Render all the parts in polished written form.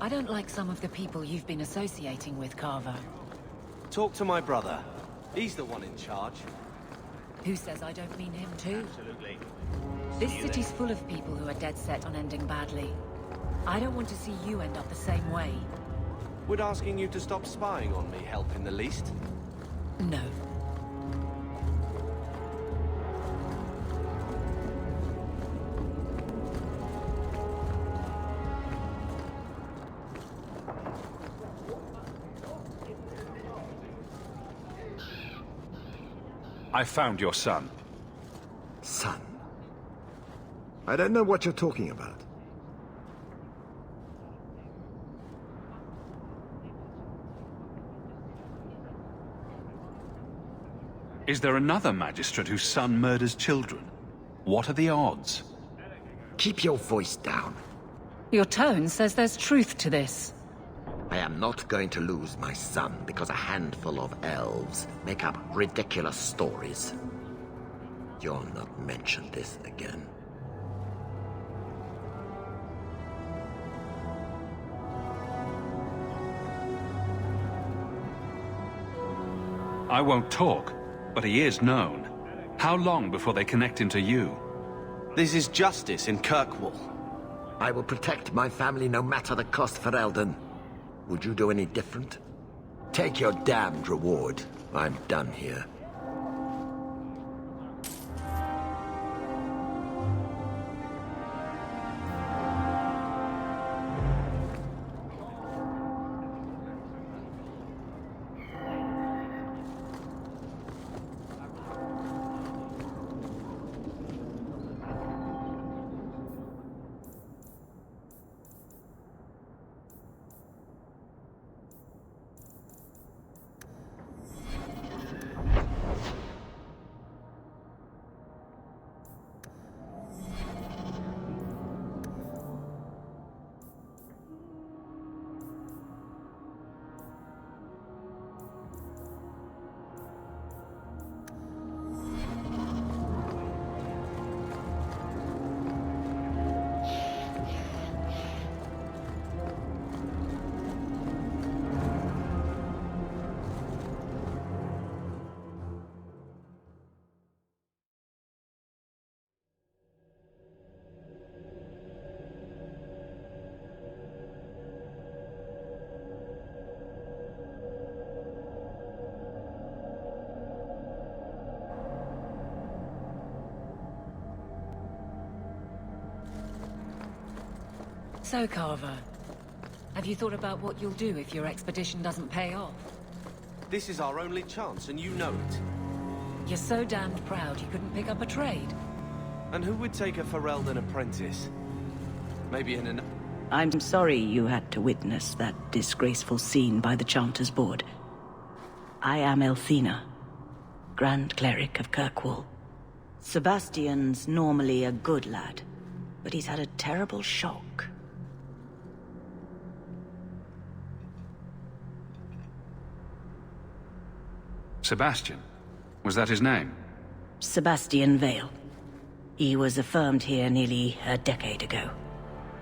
I don't like some of the people you've been associating with, Carver. Talk to my brother. He's the one in charge. Who says I don't mean him too? Absolutely. This city's full of people who are dead set on ending badly. I don't want to see you end up the same way. Would asking you to stop spying on me help in the least? No. I found your son. Son? I don't know what you're talking about. Is there another magistrate whose son murders children? What are the odds? Keep your voice down. Your tone says there's truth to this. I am not going to lose my son because a handful of elves make up ridiculous stories. You'll not mention this again. I won't talk, but he is known. How long before they connect him to you? This is justice in Kirkwall. I will protect my family no matter the cost for Eldon. Would you do any different? Take your damned reward. I'm done here. So, Carver, have you thought about what you'll do if your expedition doesn't pay off? This is our only chance, and you know it. You're so damned proud you couldn't pick up a trade. And who would take a Ferelden apprentice? Maybe in an... I'm sorry you had to witness that disgraceful scene by the Chanters' Board. I am Elthina, Grand Cleric of Kirkwall. Sebastian's normally a good lad, but he's had a terrible shock. Sebastian? Was that his name? Sebastian Vale. He was affirmed here nearly a decade ago.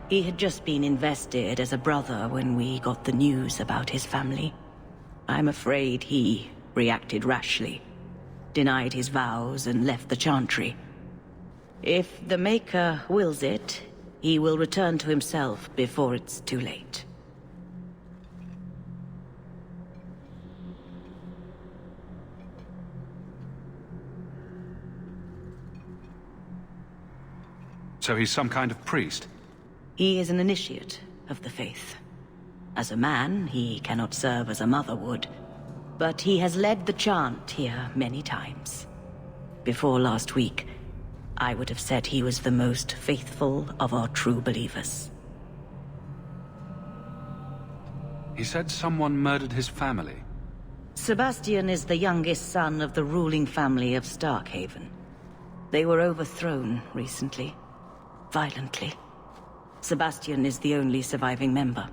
He had just been invested as a brother when we got the news about his family. I'm afraid he reacted rashly, denied his vows and left the Chantry. If the Maker wills it, he will return to himself before it's too late. So he's some kind of priest? He is an initiate of the faith. As a man, he cannot serve as a mother would, but he has led the chant here many times. Before last week, I would have said he was the most faithful of our true believers. He said someone murdered his family. Sebastian is the youngest son of the ruling family of Starkhaven. They were overthrown recently. Violently. Sebastian is the only surviving member.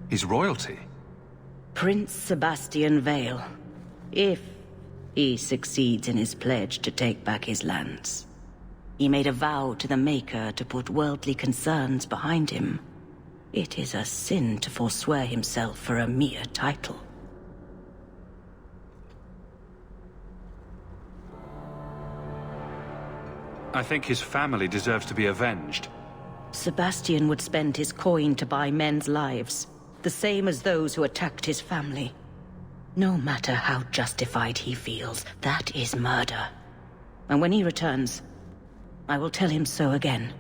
He's royalty? Prince Sebastian Vale. If he succeeds in his pledge to take back his lands. He made a vow to the Maker to put worldly concerns behind him. It is a sin to forswear himself for a mere title. I think his family deserves to be avenged. Sebastian would spend his coin to buy men's lives, the same as those who attacked his family. No matter how justified he feels, that is murder. And when he returns, I will tell him so again.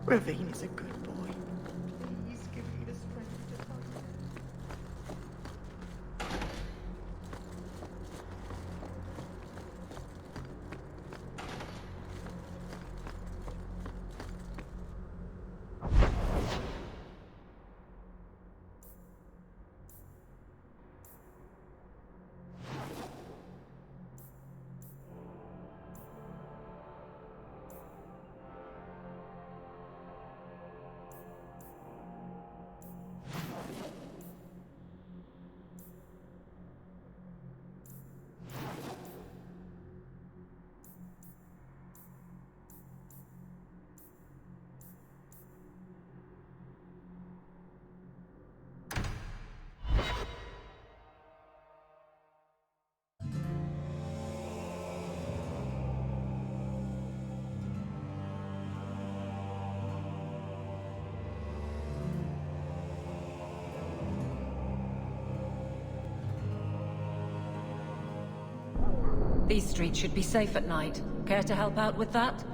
Ravine is a good boy. Please give me the strength to fight him. These streets should be safe at night. Care to help out with that?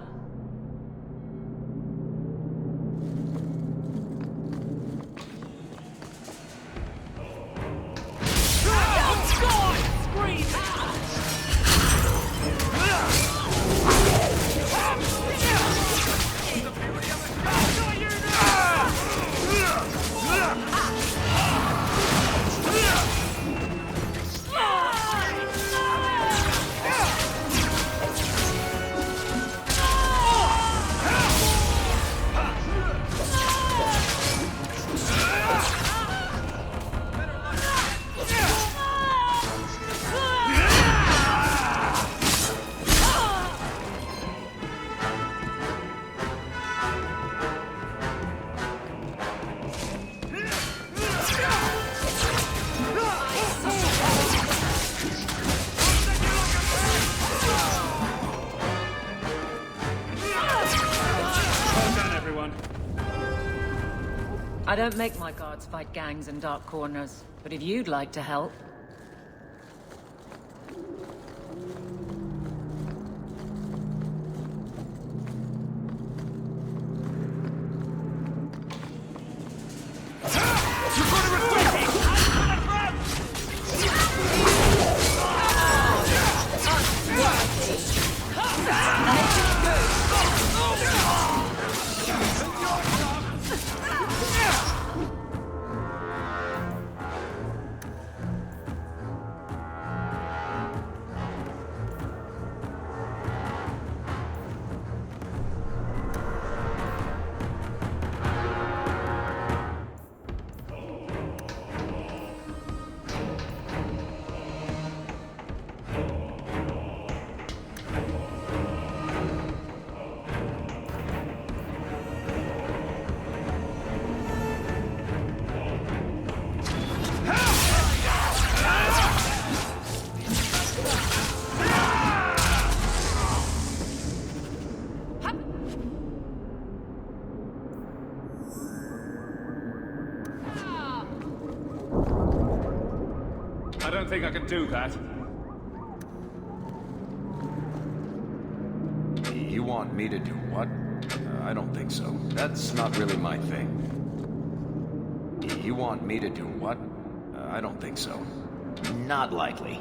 I don't make my guards fight gangs in dark corners, but if you'd like to help... I don't think I can do that. You want me to do what? I don't think so. That's not really my thing. You want me to do what? I don't think so. Not likely.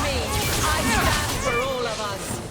me! I stand for all of us!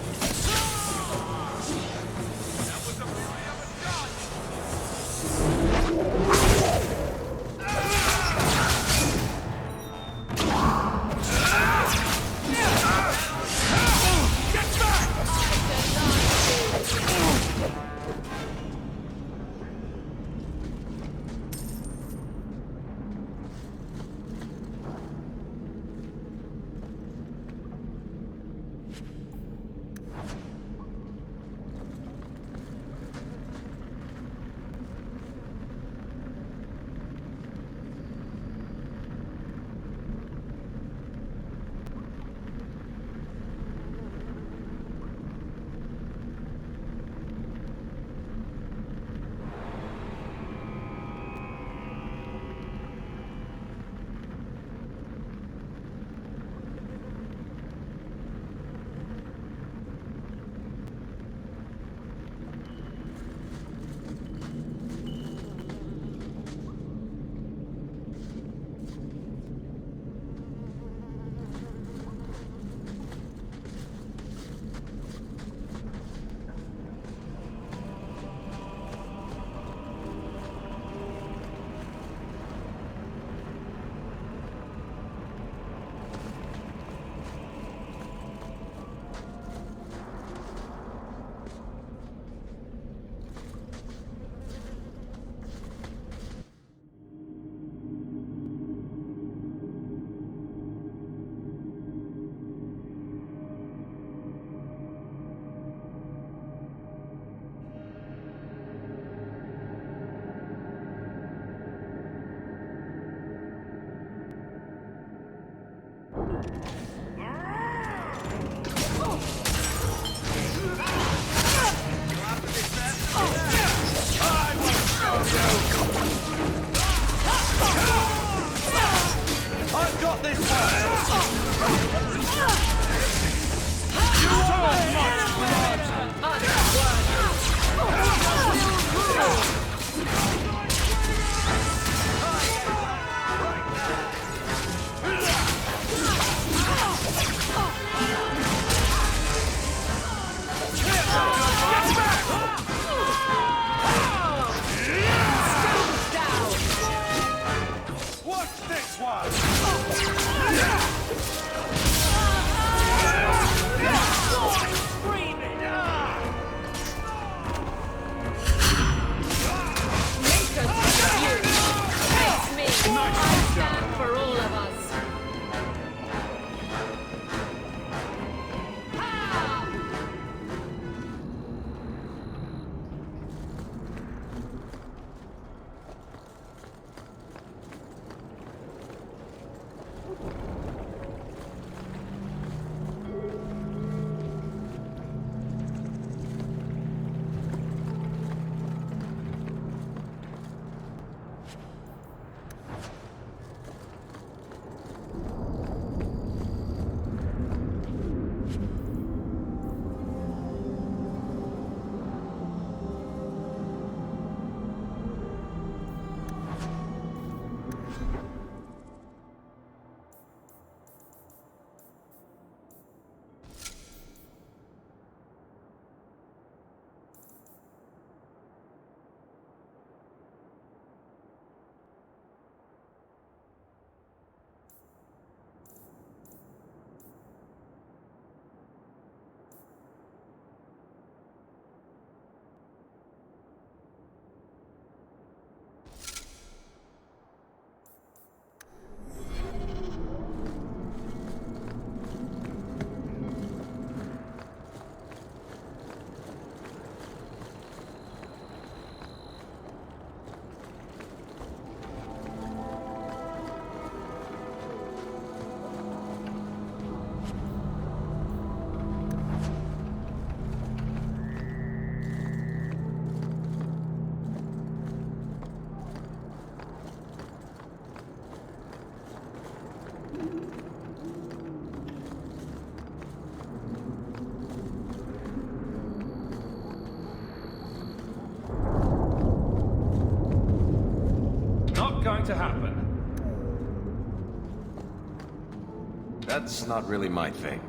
I've got this Watch this one! Not going to happen. That's not really my thing.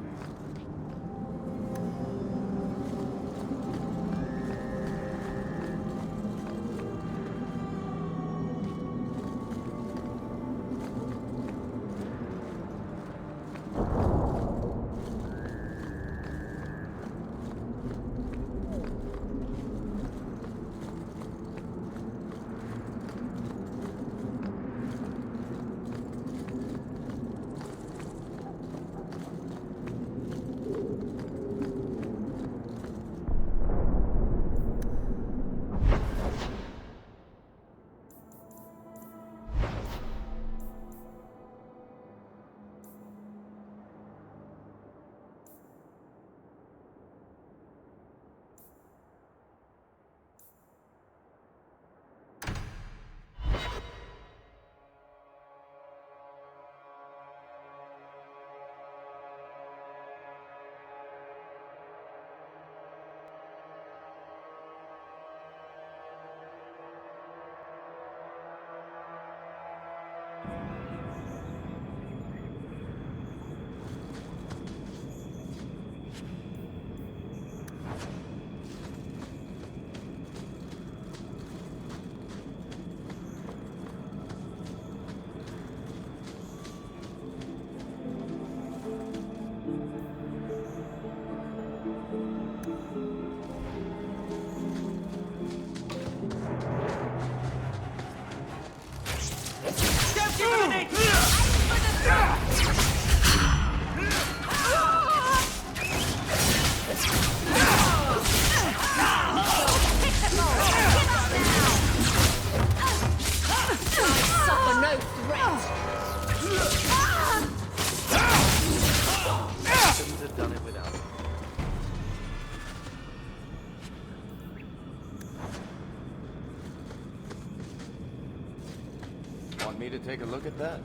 Want me to take a look at that?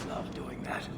Love doing that.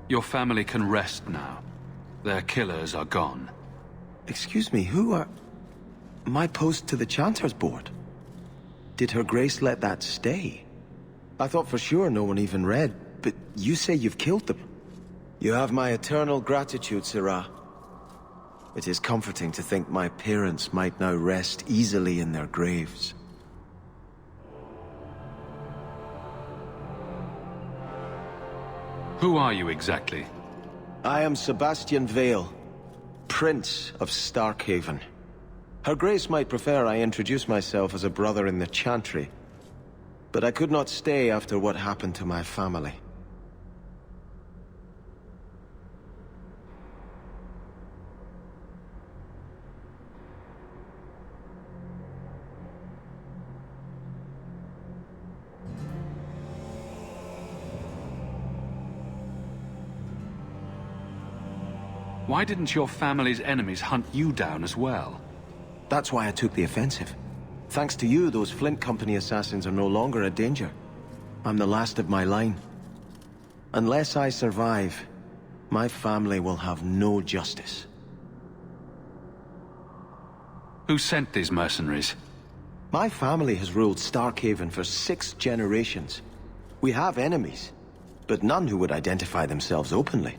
Your family can rest now. Their killers are gone. Excuse me, who are... My post to the Chanter's Board? Did Her Grace let that stay? I thought for sure no one even read, but you say you've killed them. You have my eternal gratitude, Sirrah. It is comforting to think my parents might now rest easily in their graves. Who are you exactly? I am Sebastian Vale, Prince of Starkhaven. Her Grace might prefer I introduce myself as a brother in the Chantry, but I could not stay after what happened to my family. Why didn't your family's enemies hunt you down as well? That's why I took the offensive. Thanks to you, those Flint Company assassins are no longer a danger. I'm the last of my line. Unless I survive, my family will have no justice. Who sent these mercenaries? My family has ruled Starkhaven for 6 generations. We have enemies, but none who would identify themselves openly.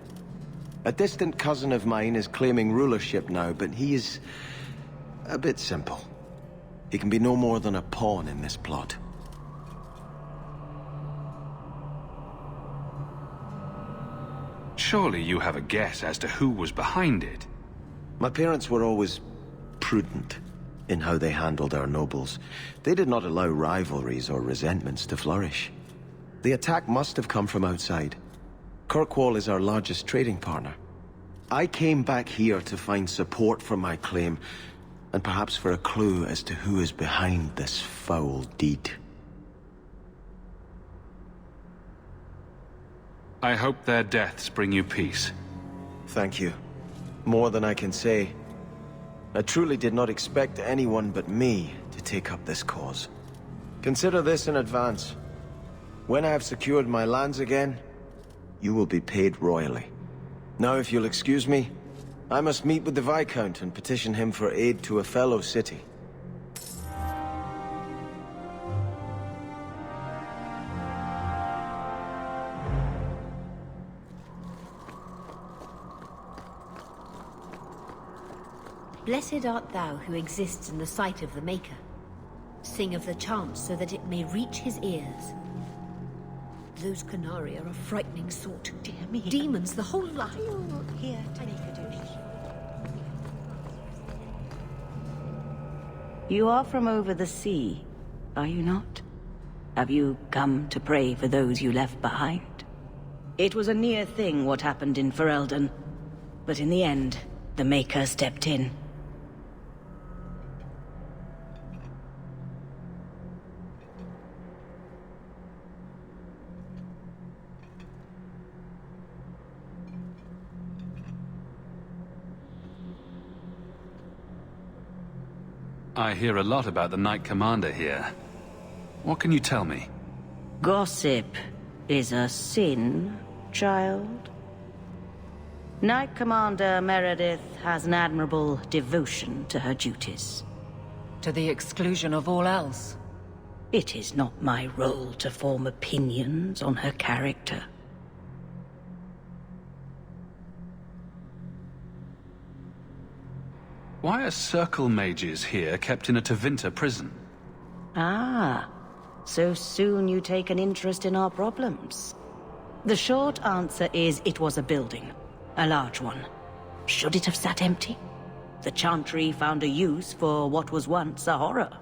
A distant cousin of mine is claiming rulership now, but he is a bit simple. He can be no more than a pawn in this plot. Surely you have a guess as to who was behind it. My parents were always prudent in how they handled our nobles. They did not allow rivalries or resentments to flourish. The attack must have come from outside. Kirkwall is our largest trading partner. I came back here to find support for my claim, and perhaps for a clue as to who is behind this foul deed. I hope their deaths bring you peace. Thank you. More than I can say. I truly did not expect anyone but me to take up this cause. Consider this in advance. When I have secured my lands again, you will be paid royally. Now, if you'll excuse me, I must meet with the Viscount and petition him for aid to a fellow city. Blessed art thou who exists in the sight of the Maker. Sing of the chant so that it may reach his ears. Those Canari are a frightening sort. Dear me. Demons, the whole lot. Are you here to make a dish? You are from over the sea, are you not? Have you come to pray for those you left behind? It was a near thing what happened in Ferelden, but in the end, the Maker stepped in. I hear a lot about the Knight Commander here. What can you tell me? Gossip is a sin, child. Knight Commander Meredith has an admirable devotion to her duties. To the exclusion of all else. It is not my role to form opinions on her character. Why are circle mages here kept in a Tevinter prison? Ah, so soon you take an interest in our problems. The short answer is it was a building, a large one. Should it have sat empty? The Chantry found a use for what was once a horror.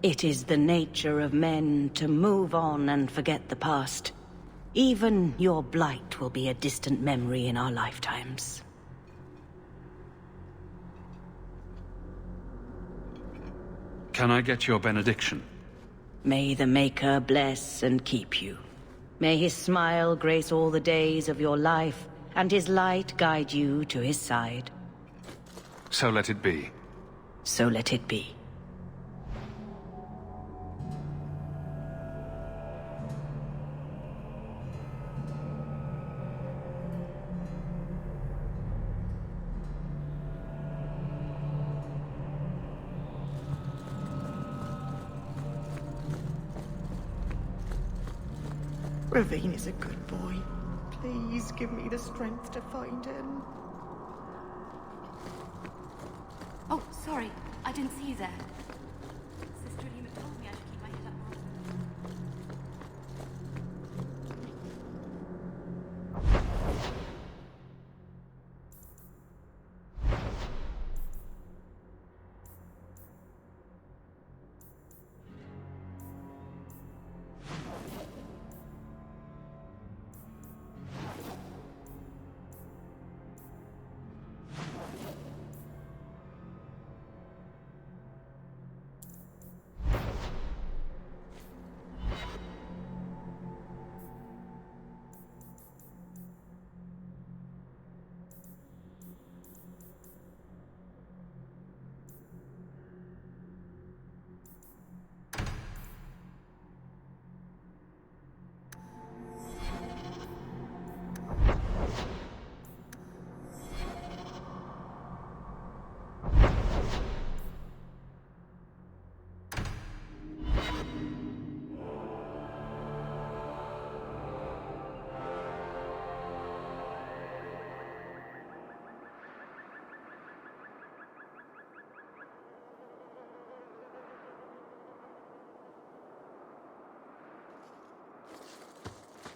It is the nature of men to move on and forget the past. Even your blight will be a distant memory in our lifetimes. Can I get your benediction? May the Maker bless and keep you. May his smile grace all the days of your life, and his light guide you to his side. So let it be. So let it be. Ravine is a good boy. Please give me the strength to find him. Oh, sorry. I didn't see you there. Sister Lima told me I should keep my head up more often.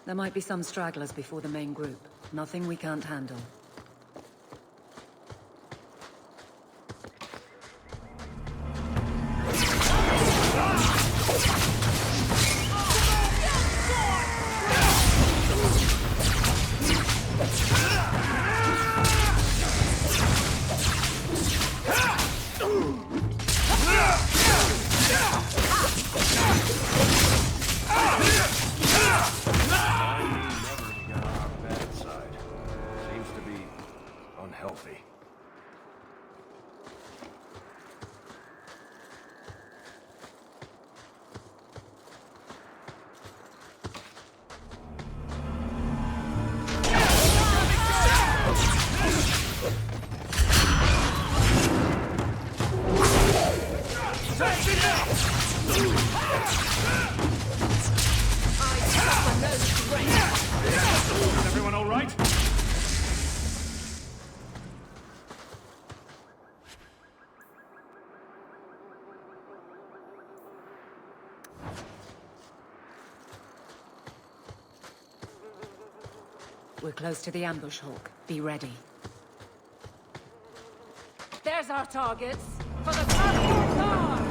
There might be some stragglers before the main group. Nothing we can't handle. Everyone all right? We're close to the ambush, Hawk. Be ready. There's our targets! For the top!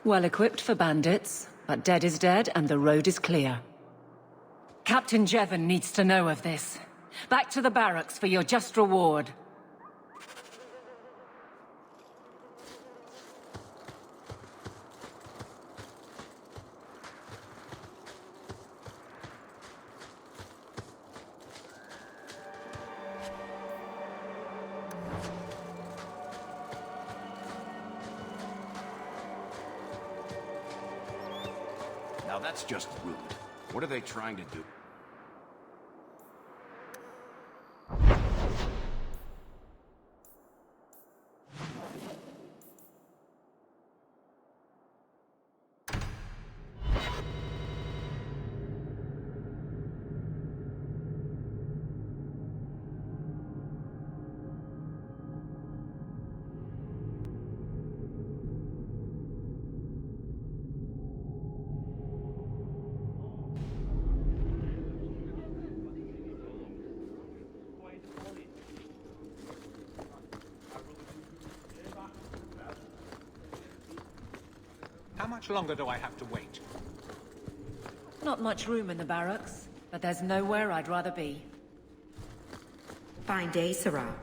Well equipped for bandits, but dead is dead and the road is clear. Captain Jevon needs to know of this. Back to the barracks for your just reward. Now that's just rude. What are they trying to do? much longer do I have to wait? Not much room in the barracks, but there's nowhere I'd rather be. Fine day, Sarah.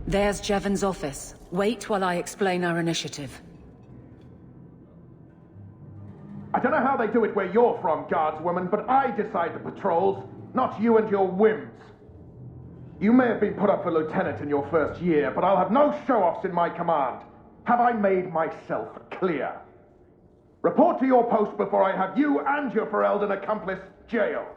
There's Jevon's office. Wait while I explain our initiative. I don't know how they do it where you're from, guardswoman, but I decide the patrols, not you and your whims. You may have been put up for lieutenant in your first year, but I'll have no show-offs in my command. Have I made myself clear? Report to your post before I have you and your Ferelden accomplice jailed.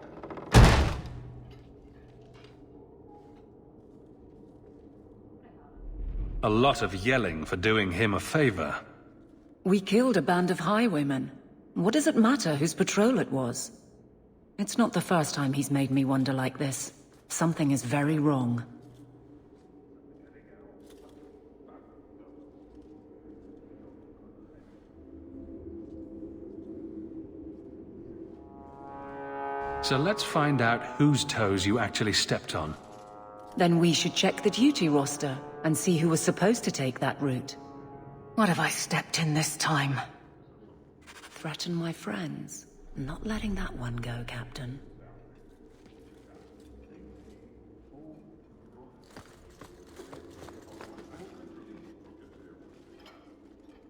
A lot of yelling for doing him a favor. We killed a band of highwaymen. What does it matter whose patrol it was? It's not the first time he's made me wonder like this. Something is very wrong. So let's find out whose toes you actually stepped on. Then we should check the duty roster and see who was supposed to take that route. What have I stepped in this time? Threaten my friends. Not letting that one go, Captain.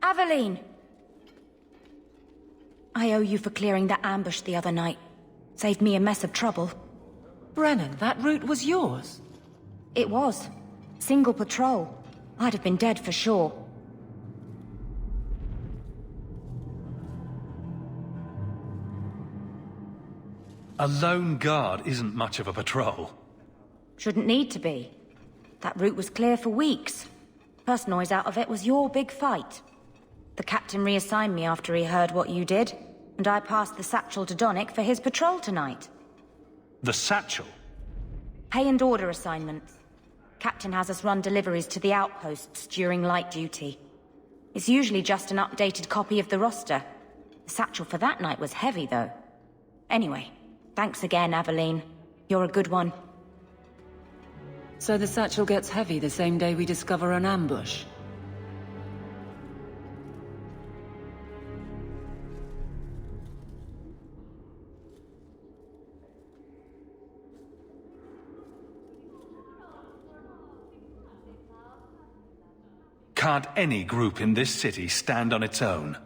Aveline! I owe you for clearing that ambush the other night. Saved me a mess of trouble. Brennan, that route was yours? It was. Single patrol. I'd have been dead for sure. A lone guard isn't much of a patrol. Shouldn't need to be. That route was clear for weeks. First noise out of it was your big fight. The captain reassigned me after he heard what you did, and I passed the satchel to Donnick for his patrol tonight. The satchel? Pay and order assignments. Captain has us run deliveries to the outposts during light duty. It's usually just an updated copy of the roster. The satchel for that night was heavy, though. Anyway, thanks again, Aveline. You're a good one. So the satchel gets heavy the same day we discover an ambush? Can't any group in this city stand on its own?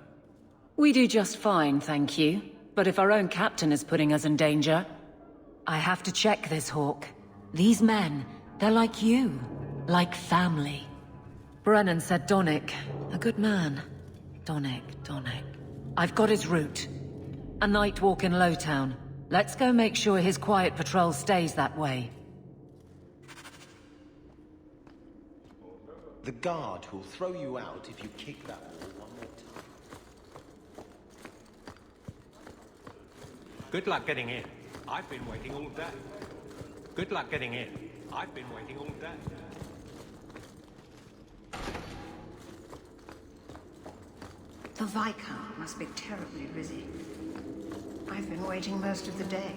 We do just fine, thank you. But if our own captain is putting us in danger, I have to check this, Hawk. These men, they're like you. Like family. Brennan said Donnick. A good man. Donnick. I've got his route. A night walk in Lowtown. Let's go make sure his quiet patrol stays that way. The guard who'll throw you out if you kick that wall one more time. Good luck getting in. I've been waiting all day. Good luck getting in. I've been waiting all day. The Viscount must be terribly busy. I've been waiting most of the day.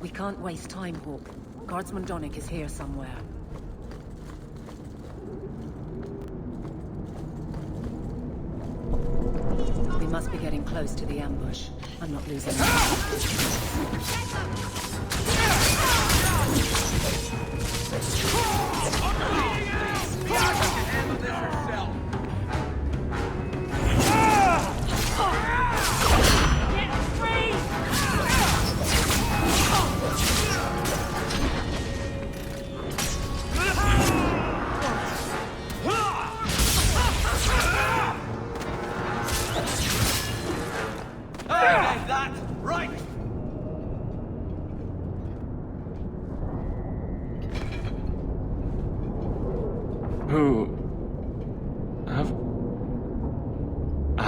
We can't waste time, Hawk. Guardsman Donnick is here somewhere. We must be getting close to the ambush. I'm not losing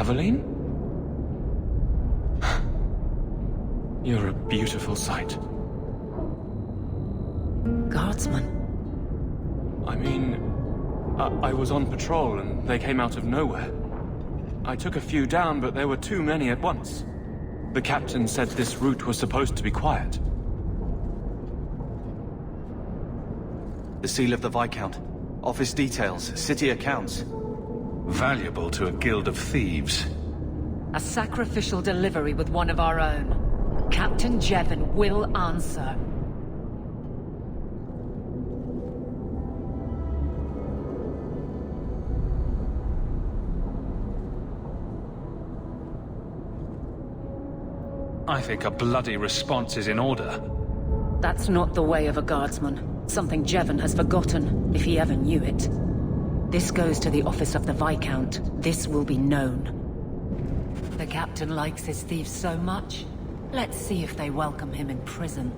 Aveline? You're a beautiful sight. Guardsman? I mean, I was on patrol and they came out of nowhere. I took a few down, but there were too many at once. The captain said this route was supposed to be quiet. The seal of the Viscount. Office details, city accounts. Valuable to a guild of thieves. A sacrificial delivery with one of our own. Captain Jevon will answer. I think a bloody response is in order. That's not the way of a guardsman. Something Jevon has forgotten, if he ever knew it. This goes to the office of the Viscount. This will be known. The captain likes his thieves so much. Let's see if they welcome him in prison.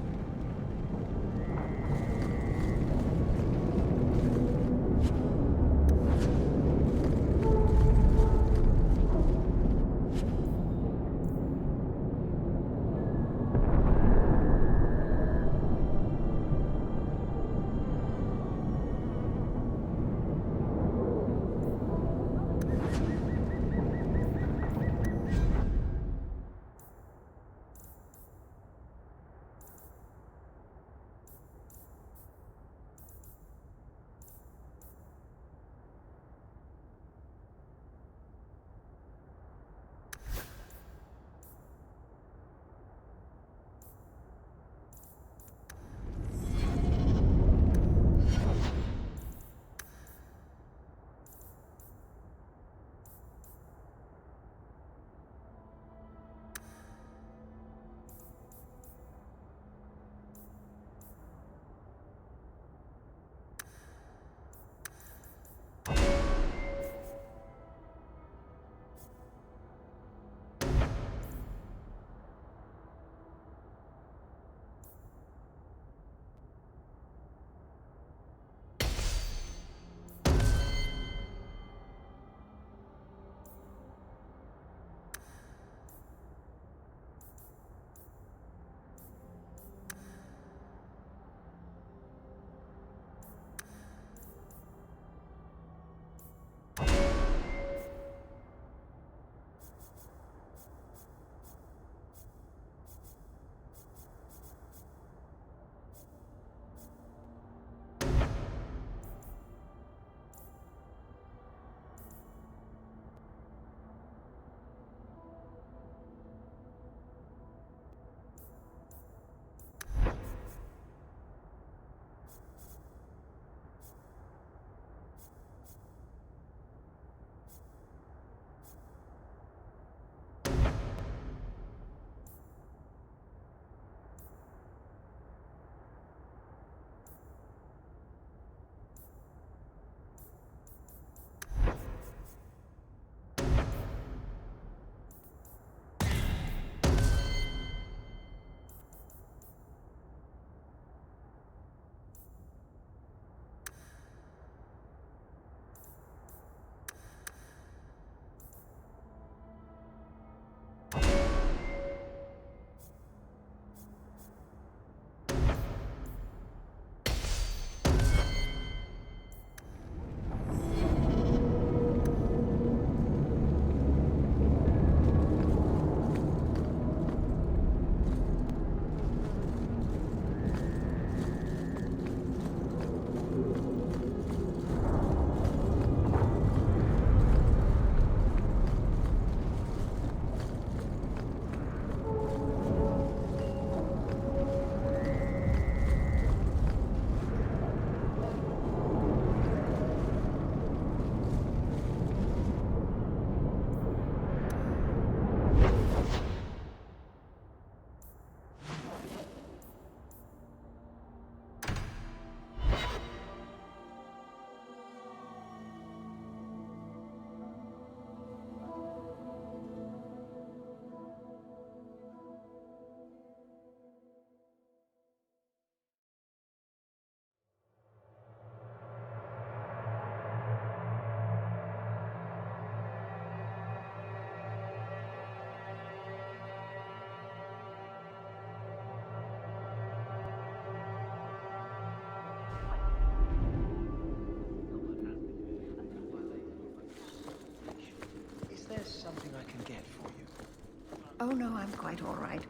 there something I can get for you? Oh no, I'm quite all right.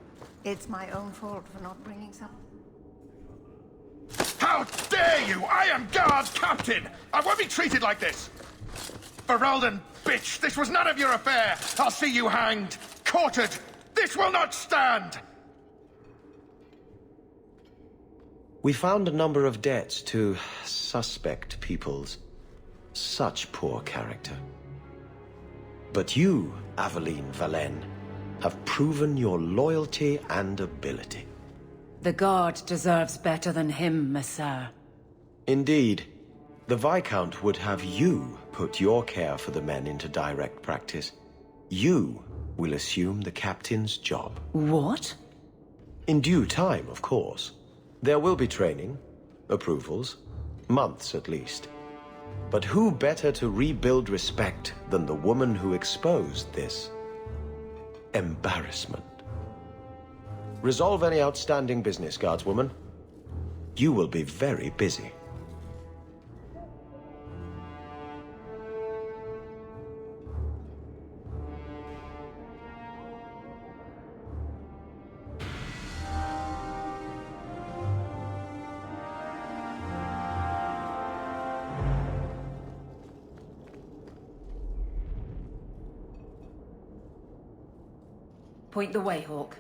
It's my own fault for not bringing some... How dare you! I am Guard Captain! I won't be treated like this! Ferelden, bitch! This was none of your affair! I'll see you hanged! Quartered! This will not stand! We found a number of debts to suspect peoples. Such poor character. But you, Aveline Valen, have proven your loyalty and ability. The Guard deserves better than him, Messire. Indeed. The Viscount would have you put your care for the men into direct practice. You will assume the captain's job. What? In due time, of course. There will be training, approvals, months at least. But who better to rebuild respect than the woman who exposed this embarrassment? Resolve any outstanding business, guardswoman. You will be very busy. Point the way, Hawk.